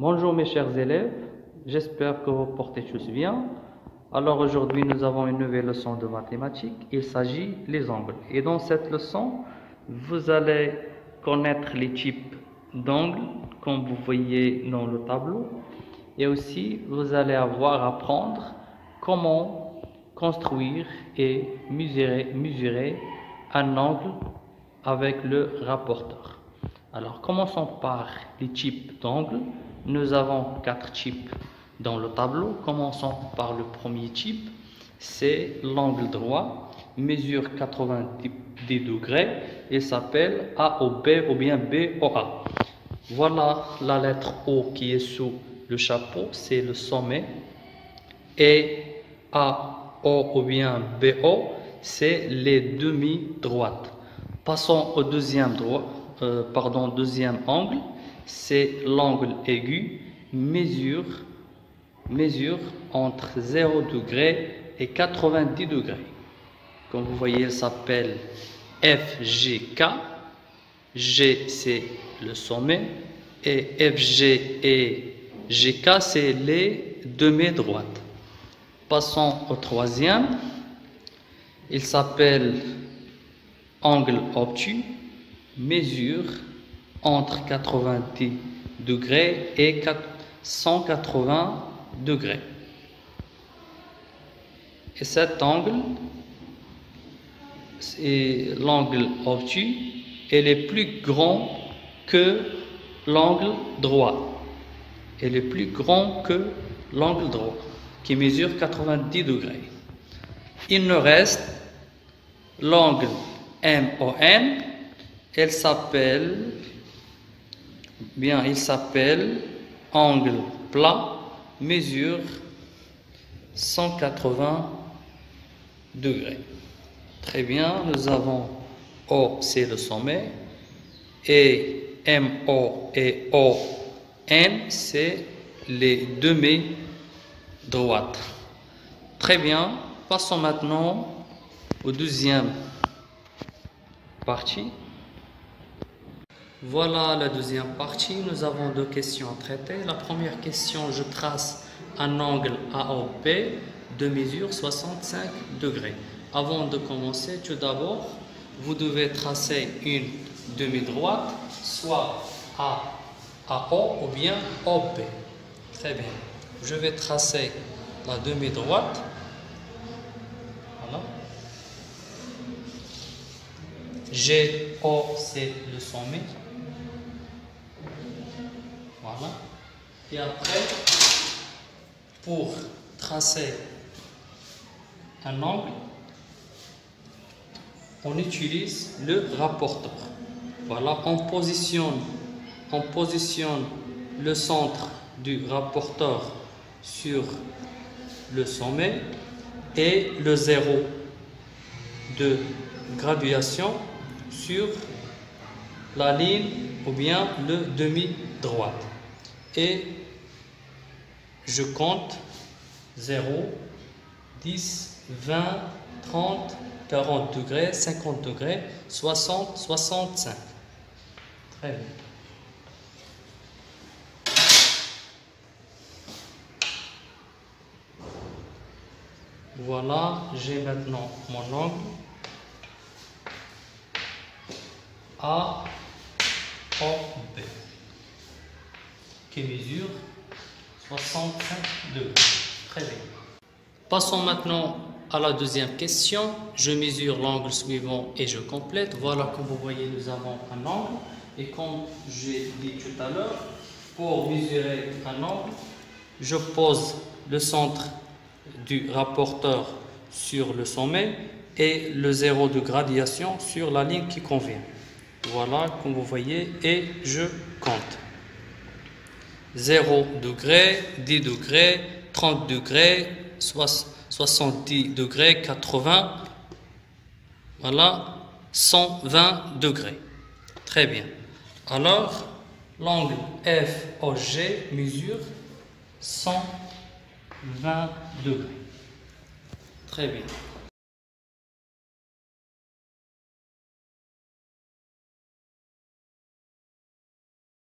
Bonjour mes chers élèves, j'espère que vous portez tous bien. Alors aujourd'hui nous avons une nouvelle leçon de mathématiques, il s'agit des angles. Et dans cette leçon, vous allez connaître les types d'angles, comme vous voyez dans le tableau. Et aussi vous allez avoir à apprendre comment construire et mesurer un angle avec le rapporteur. Alors commençons par les types d'angles. Nous avons 4 types dans le tableau. Commençons par le premier type, c'est l'angle droit, mesure 90 degrés, il s'appelle AOB ou bien BOA. Voilà la lettre O qui est sous le chapeau, c'est le sommet, et AO ou bien BO, c'est les demi-droites. Passons au deuxième angle, c'est l'angle aigu, mesure entre 0 degré et 90 degrés. Comme vous voyez, il s'appelle FGK. G c'est le sommet et FG et GK c'est les demi-droites. Passons au troisième, il s'appelle angle obtus, mesure entre 90 degrés et 180 degrés. Et cet angle, c'est l'angle obtus, il est plus grand que l'angle droit. Il est plus grand que l'angle droit, qui mesure 90 degrés. Il nous reste l'angle MON, il s'appelle angle plat, mesure 180 degrés. Très bien, nous avons O, c'est le sommet, et MO et ON, c'est les demi-droites. Très bien, passons maintenant au deuxième partie. Voilà la deuxième partie, nous avons 2 questions à traiter. La première question, je trace un angle AOB de mesure 65 degrés. Avant de commencer, tout d'abord, vous devez tracer une demi-droite, soit AO ou bien OB. Très bien. Je vais tracer la demi-droite. Voilà. GO, c'est le sommet. Voilà. Et après, pour tracer un angle, on utilise le rapporteur. Voilà, on positionne le centre du rapporteur sur le sommet et le zéro de graduation sur la ligne ou bien le demi-droite. Et je compte 0, 10, 20, 30, 40 degrés, 50 degrés, 60, 65. Très bien. Voilà, j'ai maintenant mon angle AOB qui mesure 65 degrés. Très bien. Passons maintenant à la deuxième question. Je mesure l'angle suivant et je complète. Voilà, comme vous voyez, nous avons un angle. Et comme j'ai dit tout à l'heure, pour mesurer un angle, je pose le centre du rapporteur sur le sommet et le zéro de graduation sur la ligne qui convient. Voilà, comme vous voyez, et je compte. 0 degrés, 10 degrés, 30 degrés, 70 degrés, 80, voilà, 120 degrés. Très bien. Alors, l'angle FOG mesure 120 degrés. Très bien.